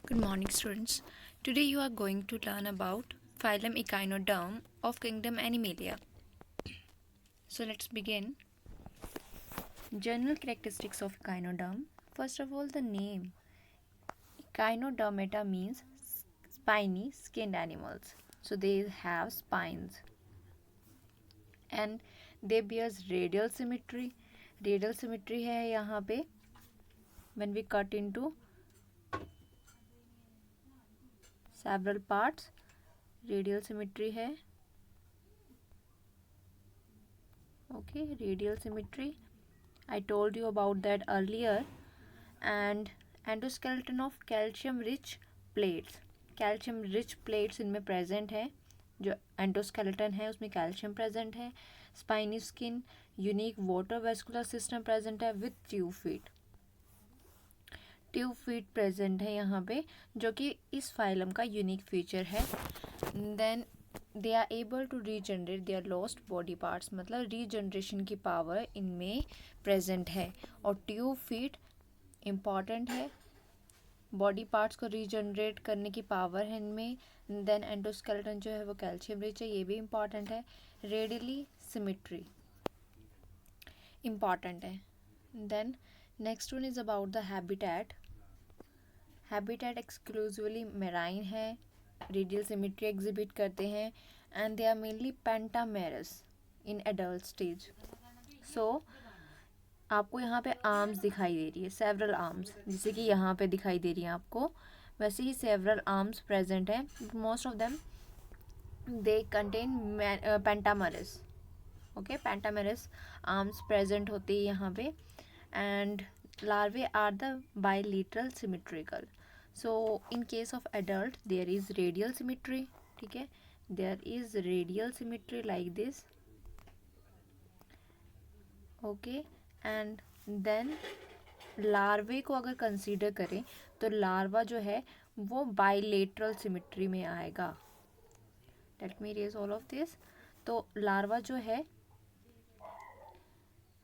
Good morning, students. Today you are going to learn about phylum Echinoderm of kingdom Animalia. So let's begin. General characteristics of Echinoderm. First of all, the name Echinodermata means spiny skinned animals. So they have spines and they bears radial symmetry. Radial symmetry है यहाँ पे when we cut into several parts. Radial symmetry है. Okay, radial symmetry. I told you about that earlier. And endoskeleton of calcium rich plates. Calcium rich plates इनमें present है. जो endoskeleton है उसमें calcium present है. Spiny skin, unique water vascular system present है with tube feet. Tube feet present है यहाँ पे, जो कि इस फाइलम का यूनिक फीचर है. Then they are able to regenerate their lost body parts. मतलब रीजनरेशन की पावर इनमें प्रेजेंट है. और ट्यूब फीट इम्पॉर्टेंट है. बॉडी पार्ट्स को रीजनरेट करने की पावर है इनमें. देन एंडोस्केलेटन जो है वो कैल्शियम रिच है, ये भी इम्पॉर्टेंट है. रेडियली सिमेट्री इम्पॉर्टेंट है. Then next one is about the habitat. Habitat exclusively marine है. रेडियल सिमेट्री एग्जिबिट करते हैं and they are mainly pentamerous in adult stage. So आपको यहाँ पे आर्म्स दिखाई दे रही है, सेवरल आर्म्स, जैसे कि यहाँ पे दिखाई दे रही है आपको, वैसे ही सेवरल आर्म्स प्रेजेंट है. Most of them they contain pentamerous. Okay, pentamerous arms present होती है यहाँ पे. And larvae are the bilateral symmetrical. So in case of adult there is radial symmetry. ठीक है, there is radial symmetry like this. Okay, and then larvae को अगर consider करें तो लार्वा जो है वो बाइलेटरल सिमेट्री में आएगा. Let me erase all of this. तो लार्वा जो है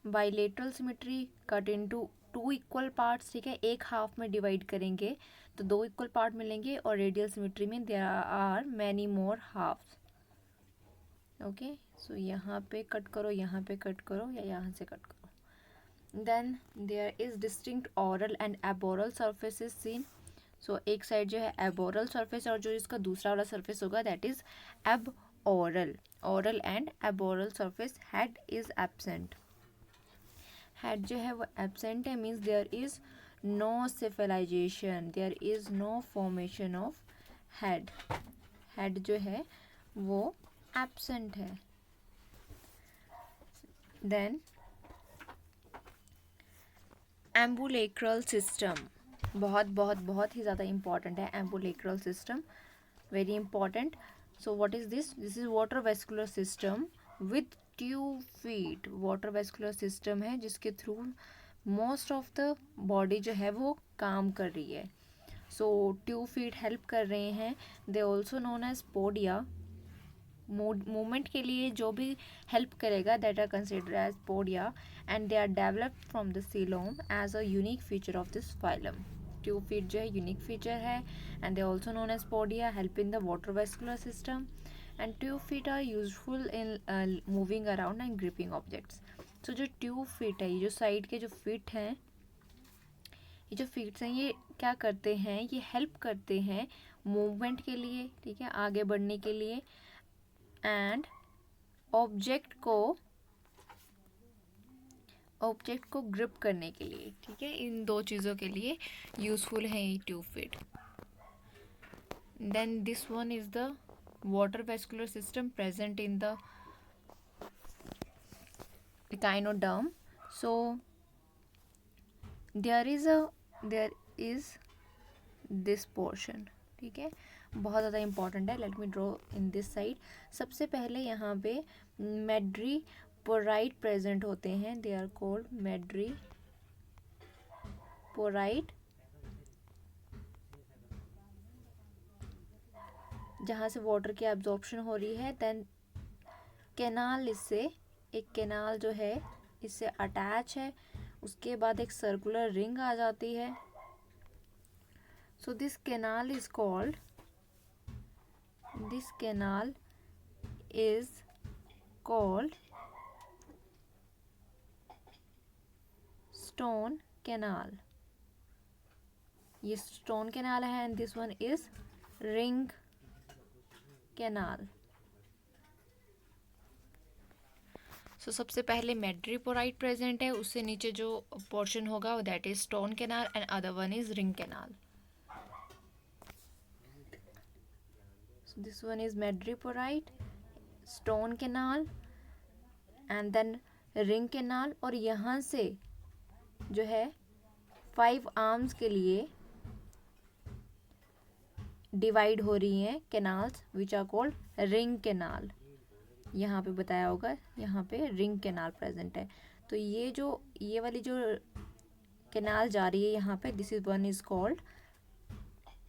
bilateral symmetry cut into two equal parts. ठीक है, एक हाफ में डिवाइड करेंगे तो दो इक्वल पार्ट मिलेंगे. और रेडियल सिमेट्री में there are many more halves. Okay, so यहाँ पे कट करो, यहाँ पे कट करो, या यहाँ से कट करो. Then there is distinct oral and aboral surfaces seen. So एक साइड जो है aboral surface और जो इसका दूसरा वाला surface होगा that is aboral. Oral and aboral surface. Head is absent. Head जो है वो absent है, means there is no cephalization. There is no formation of head. Head जो है वो absent है. Then एम्बुलेक्रल सिस्टम बहुत बहुत बहुत ही ज़्यादा इम्पॉर्टेंट है. Ambulacral system very important. So what is this? This is water vascular system with tube feet. Water vascular system है जिसके through most of the body जो है वो काम कर रही है. सो ट्यूब फीट हेल्प कर रहे हैं. They also known as podia. Movement के लिए जो भी हेल्प करेगा that are considered as podia. And they are developed from the coelom as a unique feature of this phylum. Tube feet जो है यूनिक फीचर है. And they also known as podia, help in the water vascular system. And tube feet are useful in moving around and gripping objects. So जो tube feet है, ये जो side के जो feet हैं, ये जो फीट्स हैं ये क्या करते हैं? ये हेल्प करते हैं मूवमेंट के लिए. ठीक है, आगे बढ़ने के लिए. एंड ऑब्जेक्ट को ग्रिप करने के लिए. ठीक है, इन दो चीज़ों के लिए यूजफुल है ये tube feet. Then this one is the water vascular system present in the echinoderm. So there is this portion. ठीक है, बहुत ज़्यादा इंपॉर्टेंट है. Let me draw in this side. सबसे पहले यहाँ पे मैड्रीपोराइट प्रेजेंट होते हैं. दे आर कॉल्ड मैड्रीपोराइट, जहाँ से वाटर की एब्जॉर्प्शन हो रही है. देन कैनाल, इससे एक कैनाल जो है इससे अटैच है. उसके बाद एक सर्कुलर रिंग आ जाती है. So this canal is called stone canal. ये stone canal है and this one is ring canal. सो सबसे पहले मैड्रीपोराइट प्रेजेंट है, उससे नीचे जो पोर्शन होगा that is stone canal and other one is ring canal. So this one is madreporite, stone canal and then ring canal. और यहाँ से जो है 5 आर्म्स के लिए डिवाइड हो रही हैं canals which are called ring canal. यहाँ पे बताया होगा, यहाँ पे रिंग कैनाल प्रेजेंट है. तो ये वाली जो कैनाल जा रही है यहाँ पे, this is one is called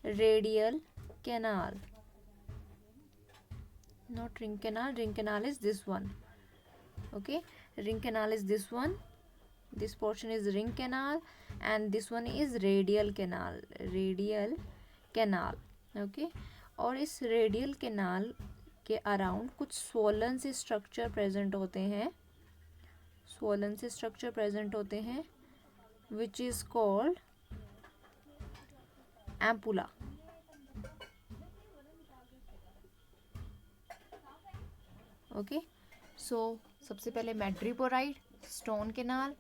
radial canal, not ring canal. Ring canal is this one. Okay, ring canal is this one. This portion is ring canal and this one is radial canal. Okay, और इस radial canal के around कुछ swollen से structure present होते हैं which is called ampulla. Okay, so सबसे पहले madreporite, stone canal,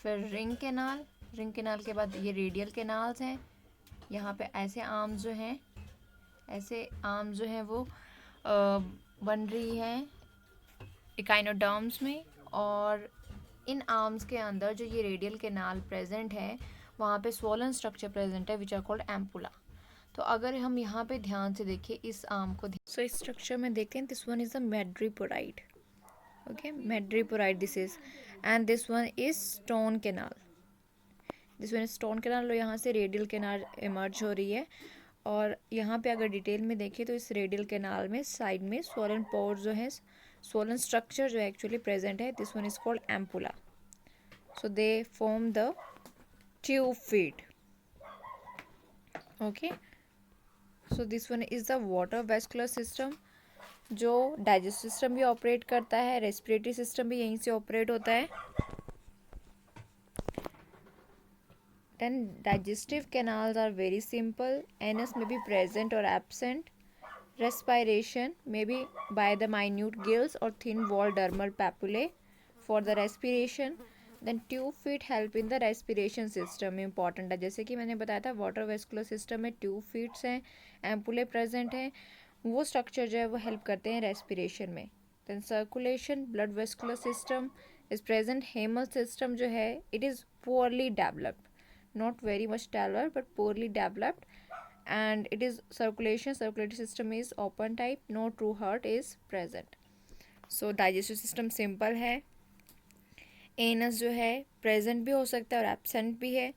फिर रिंग कैनाल के बाद ये रेडियल कैनाल्स हैं. यहाँ पे ऐसे आर्म्स जो हैं वो बन रही है इकाइनोडर्म्स में. और इन आर्म्स के अंदर जो ये रेडियल कैनाल प्रेजेंट है वहाँ पे स्वोलन स्ट्रक्चर प्रेजेंट है विच आर कॉल्ड एम्पुला. तो अगर हम यहाँ पे ध्यान से देखें इस आर्म को, सो इस स्ट्रक्चर में देखते हैं, this one is the मैड्रीपोराइट. Okay, मैड्रीपोराइट this is, and this one is stone canal. और यहाँ से रेडियल कैनाल इमर्ज हो रही है. और यहाँ पे अगर डिटेल में देखें तो इस रेडियल कैनाल में साइड में स्वोलन पोर जो है, स्वोलन स्ट्रक्चर जो है एक्चुअली प्रेजेंट है. This one is called ampulla. So they form the tube feet. Okay, so this one is the water vascular system, जो डाइजेस्टिव सिस्टम भी ऑपरेट करता है, रेस्पिरेटरी सिस्टम भी यहीं से ऑपरेट होता है. Then digestive canals are very simple. Anus may be present or absent. Respiration may be by the minute gills or thin walled dermal papillae for the respiration. Then tube feet help in the respiration system. Important है, जैसे कि मैंने बताया था water vascular system में tube feats हैं, एम्पुले present हैं, वो स्ट्रक्चर जो है वो हेल्प करते हैं रेस्पिरेशन में. Then circulation, blood vascular system is present. Hemal system जो है it is poorly developed, not very much developed but poorly developed, and it is circulatory system is open type, no true heart is present. So digestive system simple है. anus जो है present भी हो सकता है और absent भी है.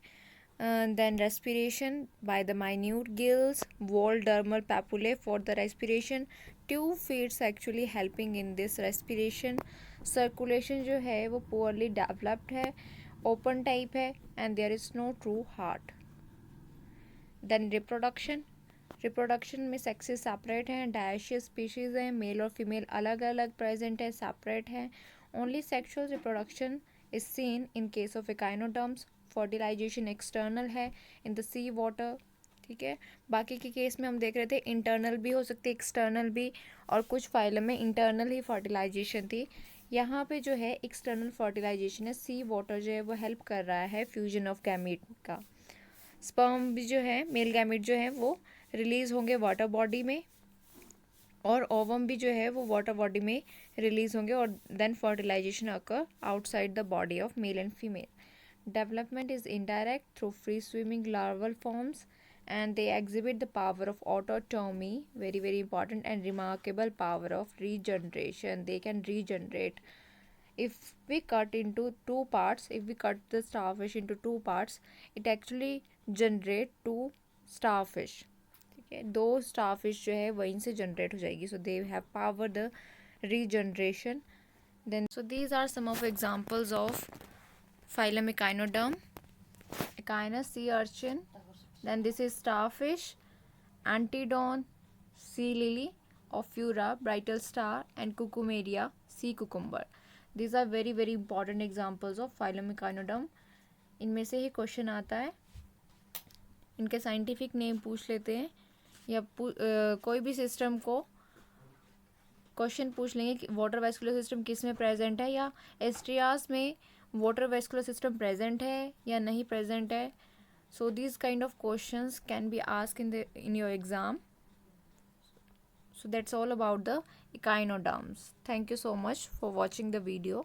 Then respiration by the minute gills, walled dermal papillae for the respiration. Tube feet actually helping in this respiration. Circulation जो है वो poorly developed है, ओपन टाइप है, and there is no true heart. Then reproduction में sexes separate हैं, dioecious species हैं, male और female अलग अलग प्रेजेंट है, सेपरेट हैं. Only sexual reproduction is seen in case of echinoderms. Fertilization external है इन द सी वाटर. ठीक है, बाकी के केस में हम देख रहे थे इंटरनल भी हो सकती है, एक्सटर्नल भी, और कुछ फाइलम में इंटरनल ही फर्टिलाइजेशन थी. यहाँ पे जो है एक्सटर्नल फर्टिलाइजेशन है, सी वाटर जो है वो हेल्प कर रहा है फ्यूजन ऑफ गैमीट का. स्पर्म भी जो है, मेल गैमीट जो है वो रिलीज होंगे वाटर बॉडी में, और ओवम भी जो है वो वाटर बॉडी में रिलीज होंगे, और then fertilization occur outside the body of male and female. Development is indirect through free swimming larval forms, and they exhibit the power of autotomy, very very important, and remarkable power of regeneration. They can regenerate. If we cut the starfish into two parts, it actually generate two starfish. ठीक है, 2 starfish जो है वहीं से generate हो जाएगी. So they have power the regeneration. Then so these are some of examples of phylum Echinoderm. Echinus sea urchin, Then this is starfish, Antedon, sea lily, Ophiura, brittle star, and Cucumeria, sea cucumber. These are very very important examples of phylum Echinoderm. इनमें से ही question आता है. इनके scientific name पूछ लेते हैं, या कोई भी सिस्टम को क्वेश्चन पूछ लेंगे कि वाटर वेस्कुलर सिस्टम किस में प्रेजेंट है, या एस्ट्रियास में वाटर वेस्कुलर सिस्टम प्रेजेंट है या नहीं प्रेजेंट है. So these kind of questions can be asked in your exam. So that's all about the echinoderms. Thank you so much for watching the video.